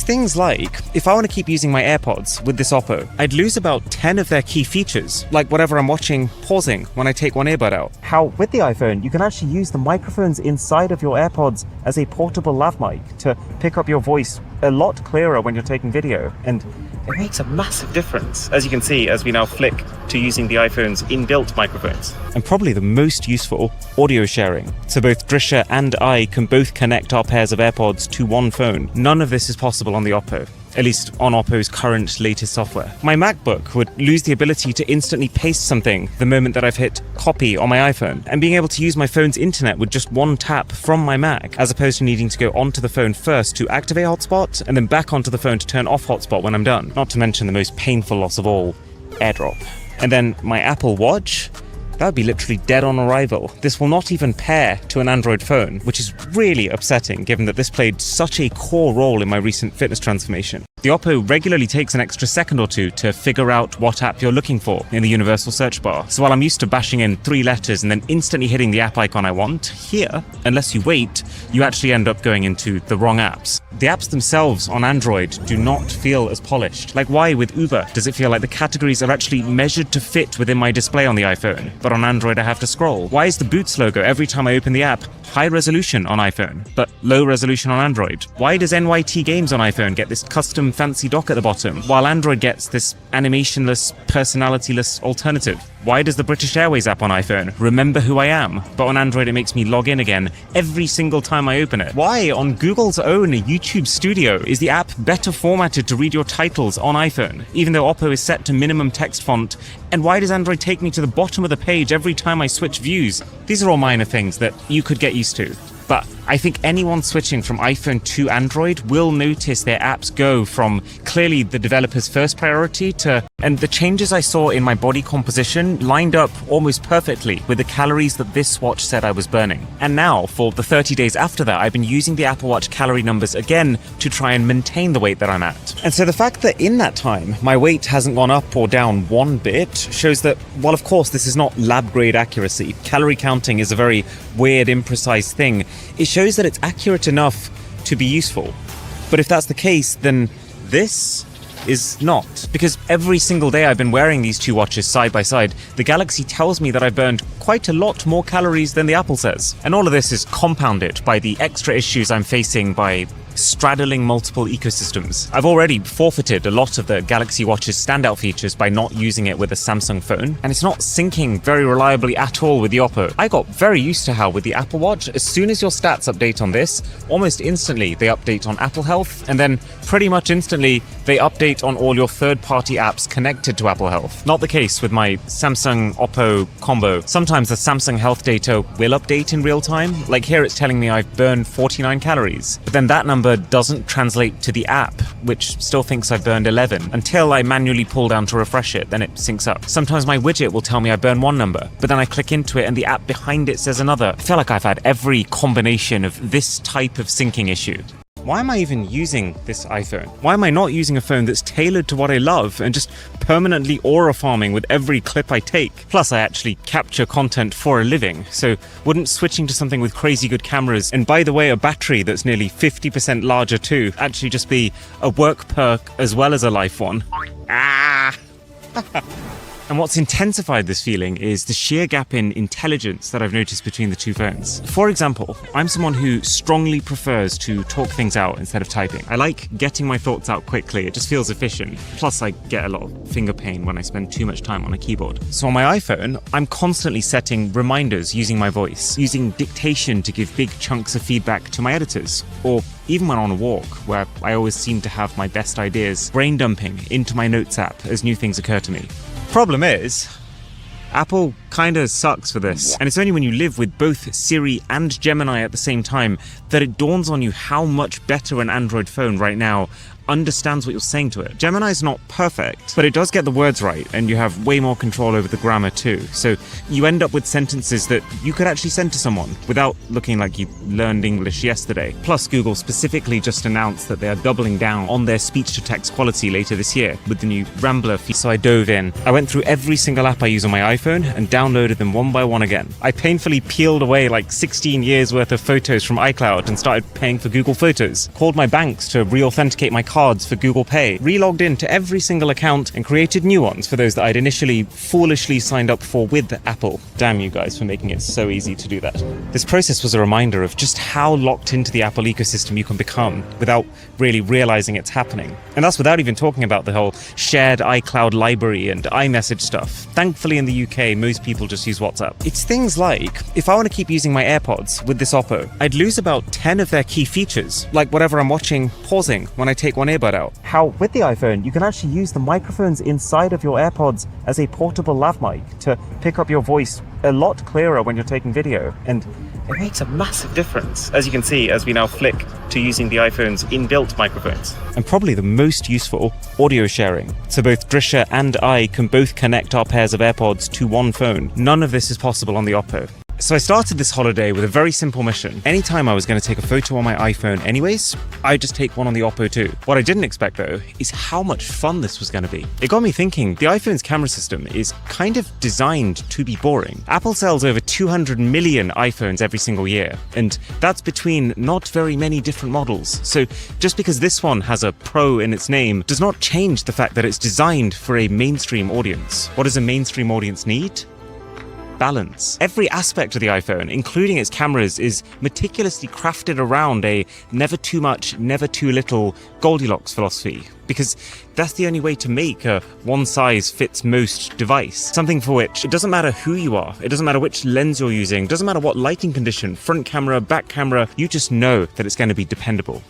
It's things like, if I want to keep using my AirPods with this Oppo, I'd lose about 10 of their key features, like whatever I'm watching pausing when I take one earbud out. How with the iPhone, you can actually use the microphones inside of your AirPods as a portable lav mic to pick up your voice a lot clearer when you're taking video, and it makes a massive difference, as you can see as we now flick to using the iPhone's inbuilt microphones. And probably the most useful, audio sharing. So both Drisha and I can both connect our pairs of AirPods to one phone. None of this is possible on the Oppo, at least on Oppo's current latest software. My MacBook would lose the ability to instantly paste something the moment that I've hit copy on my iPhone, and being able to use my phone's internet with just one tap from my Mac, as opposed to needing to go onto the phone first to activate hotspot and then back onto the phone to turn off hotspot when I'm done. Not to mention the most painful loss of all, AirDrop. And then my Apple Watch, that would be literally dead on arrival. This will not even pair to an Android phone, which is really upsetting given that this played such a core role in my recent fitness transformation. The Oppo regularly takes an extra second or two to figure out what app you're looking for in the universal search bar. So while I'm used to bashing in 3 letters and then instantly hitting the app icon I want, here, unless you wait, you actually end up going into the wrong apps. The apps themselves on Android do not feel as polished. Like, why with Uber does it feel like the categories are actually measured to fit within my display on the iPhone, but on Android I have to scroll? Why is the Boots logo every time I open the app high resolution on iPhone, but low resolution on Android? Why does NYT Games on iPhone get this custom fancy dock at the bottom, while Android gets this animationless, personalityless alternative? Why does the British Airways app on iPhone remember who I am, but on Android it makes me log in again every single time I open it? Why on Google's own YouTube Studio is the app better formatted to read your titles on iPhone, even though Oppo is set to minimum text font? And why does Android take me to the bottom of the page every time I switch views? These are all minor things that you could get used to. But I think anyone switching from iPhone to Android will notice their apps go from clearly the developer's first priority to, and the changes I saw in my body composition lined up almost perfectly with the calories that this watch said I was burning. And now, for the 30 days after that, I've been using the Apple Watch calorie numbers again to try and maintain the weight that I'm at. And so the fact that in that time, my weight hasn't gone up or down one bit shows that, while of course this is not lab-grade accuracy, calorie counting is a very weird, imprecise thing, it shows that it's accurate enough to be useful. But if that's the case, then this is not. Because every single day I've been wearing these two watches side by side, the Galaxy tells me that I've burned quite a lot more calories than the Apple says. And all of this is compounded by the extra issues I'm facing by straddling multiple ecosystems. I've already forfeited a lot of the Galaxy Watch's standout features by not using it with a Samsung phone, and it's not syncing very reliably at all with the Oppo. I got very used to how with the Apple Watch, as soon as your stats update on this, almost instantly they update on Apple Health, and then pretty much instantly they update on all your third-party apps connected to Apple Health. Not the case with my Samsung Oppo combo. Sometimes the Samsung Health data will update in real time. Like here it's telling me I've burned 49 calories, but then that number doesn't translate to the app, which still thinks I've burned 11, until I manually pull down to refresh it, then it syncs up. Sometimes my widget will tell me I burned one number, but then I click into it and the app behind it says another. I feel like I've had every combination of this type of syncing issue. Why am I even using this iPhone? Why am I not using a phone that's tailored to what I love and just permanently aura farming with every clip I take? Plus, I actually capture content for a living, so wouldn't switching to something with crazy good cameras, and by the way, a battery that's nearly 50% larger too, actually just be a work perk as well as a life one? Ah! And what's intensified this feeling is the sheer gap in intelligence that I've noticed between the two phones. For example, I'm someone who strongly prefers to talk things out instead of typing. I like getting my thoughts out quickly, it just feels efficient. Plus, I get a lot of finger pain when I spend too much time on a keyboard. So on my iPhone, I'm constantly setting reminders using my voice, using dictation to give big chunks of feedback to my editors, or even when on a walk, where I always seem to have my best ideas, brain dumping into my Notes app as new things occur to me. Problem is, Apple kinda sucks for this. And it's only when you live with both Siri and Gemini at the same time that it dawns on you how much better an Android phone right now understands what you're saying to it. Gemini's not perfect, but it does get the words right, and you have way more control over the grammar too. So you end up with sentences that you could actually send to someone without looking like you learned English yesterday. Plus, Google specifically just announced that they are doubling down on their speech-to-text quality later this year with the new Rambler feature. So I dove in. I went through every single app I use on my iPhone and downloaded them one by one again. I painfully peeled away like 16 years worth of photos from iCloud and started paying for Google Photos. Called my banks to re-authenticate my cards for Google Pay. Re-logged into every single account and created new ones for those that I'd initially foolishly signed up for with Apple. Damn you guys for making it so easy to do that. This process was a reminder of just how locked into the Apple ecosystem you can become without really realizing it's happening. And that's without even talking about the whole shared iCloud library and iMessage stuff. Thankfully in the UK, most people just use WhatsApp. It's things like, if I want to keep using my AirPods with this Oppo, I'd lose about 10 of their key features, like whatever I'm watching pausing when I take one earbud out. How with the iPhone, you can actually use the microphones inside of your AirPods as a portable lav mic to pick up your voice a lot clearer when you're taking video, and it makes a massive difference, as you can see, as we now flick to using the iPhone's inbuilt microphones. And probably the most useful, audio sharing. So both Drisha and I can both connect our pairs of AirPods to one phone. None of this is possible on the Oppo. So I started this holiday with a very simple mission. Anytime I was going to take a photo on my iPhone anyways, I'd just take one on the Oppo too. What I didn't expect though is how much fun this was going to be. It got me thinking, the iPhone's camera system is kind of designed to be boring. Apple sells over 200 million iPhones every single year, and that's between not very many different models. So just because this one has a Pro in its name does not change the fact that it's designed for a mainstream audience. What does a mainstream audience need? Balance. Every aspect of the iPhone, including its cameras, is meticulously crafted around a never too much, never too little Goldilocks philosophy, because that's the only way to make a one-size-fits-most device. Something for which it doesn't matter who you are, it doesn't matter which lens you're using, doesn't matter what lighting condition, front camera, back camera, you just know that it's going to be dependable.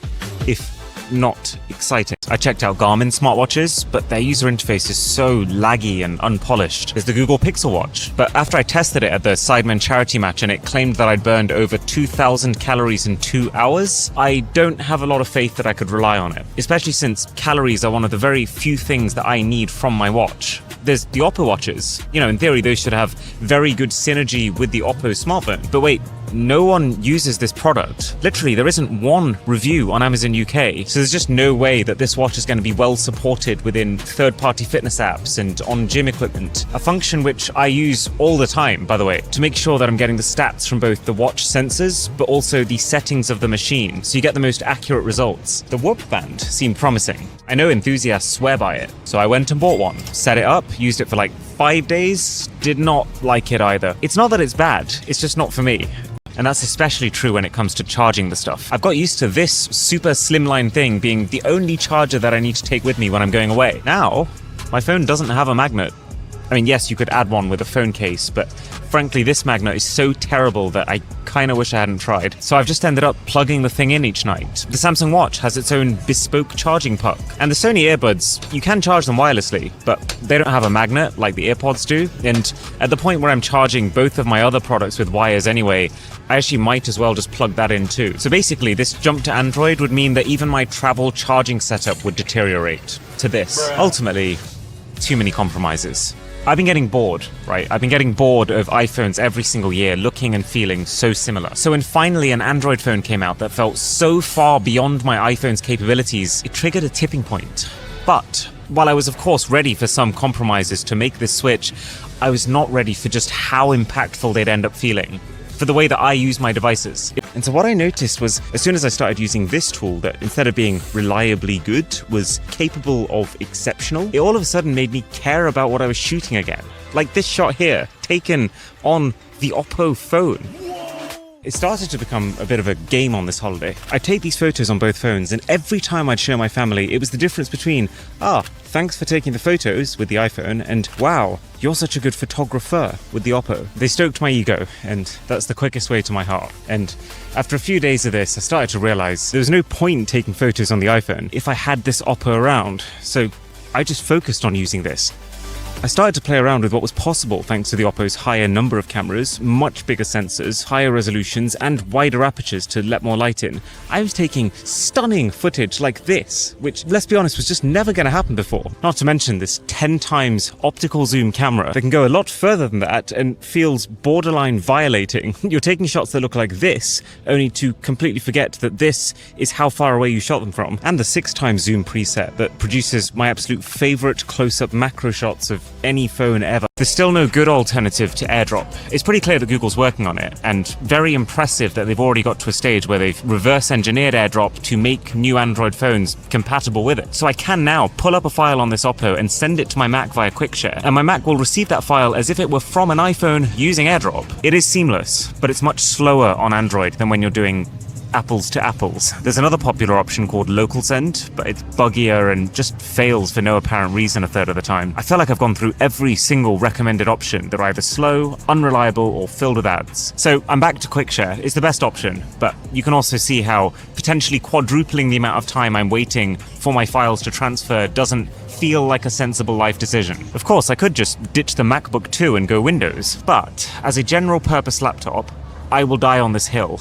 If not exciting. I checked out Garmin smartwatches, but their user interface is so laggy and unpolished. There's the Google Pixel Watch, but after I tested it at the Sidemen charity match and it claimed that I'd burned over 2,000 calories in 2 hours, I don't have a lot of faith that I could rely on it, especially since calories are one of the very few things that I need from my watch. There's the Oppo watches. You know, in theory, those should have very good synergy with the Oppo smartphone. But wait, no one uses this product. Literally, there isn't one review on Amazon UK, so there's just no way that this watch is going to be well supported within third-party fitness apps and on gym equipment. A function which I use all the time, by the way, to make sure that I'm getting the stats from both the watch sensors, but also the settings of the machine, so you get the most accurate results. The Whoop Band seemed promising. I know enthusiasts swear by it, so I went and bought one, set it up, used it for like 5 days, did not like it either. It's not that it's bad, it's just not for me. And that's especially true when it comes to charging the stuff. I've got used to this super slimline thing being the only charger that I need to take with me when I'm going away. Now, my phone doesn't have a magnet. I mean, yes, you could add one with a phone case, but frankly, this magnet is so terrible that I kind of wish I hadn't tried. So I've just ended up plugging the thing in each night. The Samsung Watch has its own bespoke charging puck. And the Sony earbuds, you can charge them wirelessly, but they don't have a magnet like the AirPods do. And at the point where I'm charging both of my other products with wires anyway, I actually might as well just plug that in too. So basically, this jump to Android would mean that even my travel charging setup would deteriorate to this. Ultimately, too many compromises. I've been getting bored, right? I've been getting bored of iPhones every single year, looking and feeling so similar. So when finally an Android phone came out that felt so far beyond my iPhone's capabilities, it triggered a tipping point. But while I was of course ready for some compromises to make this switch, I was not ready for just how impactful they'd end up feeling, for the way that I use my devices. And so what I noticed was, as soon as I started using this tool that instead of being reliably good, was capable of exceptional, it all of a sudden made me care about what I was shooting again. Like this shot here, taken on the Oppo phone. It started to become a bit of a game on this holiday. I'd take these photos on both phones, and every time I'd show my family, it was the difference between, thanks for taking the photos with the iPhone, and wow, you're such a good photographer with the Oppo. They stoked my ego, and that's the quickest way to my heart. And after a few days of this, I started to realize there was no point taking photos on the iPhone if I had this Oppo around, so I just focused on using this. I started to play around with what was possible thanks to the Oppo's higher number of cameras, much bigger sensors, higher resolutions, and wider apertures to let more light in. I was taking stunning footage like this, which, let's be honest, was just never going to happen before. Not to mention this 10 times optical zoom camera that can go a lot further than that and feels borderline violating. You're taking shots that look like this, only to completely forget that this is how far away you shot them from. And the 6 times zoom preset that produces my absolute favorite close-up macro shots of any phone ever. There's still no good alternative to AirDrop. It's pretty clear that Google's working on it, and very impressive that they've already got to a stage where they've reverse engineered AirDrop to make new Android phones compatible with it. So I can now pull up a file on this Oppo and send it to my Mac via QuickShare, and my Mac will receive that file as if it were from an iPhone using AirDrop. It is seamless, but it's much slower on Android than when you're doing apples to apples. There's another popular option called local send, but it's buggier and just fails for no apparent reason a third of the time. I feel like I've gone through every single recommended option. They're either slow, unreliable, or filled with ads. So I'm back to QuickShare. It's the best option, but you can also see how potentially quadrupling the amount of time I'm waiting for my files to transfer doesn't feel like a sensible life decision. Of course, I could just ditch the MacBook 2 and go Windows, but as a general purpose laptop, I will die on this hill.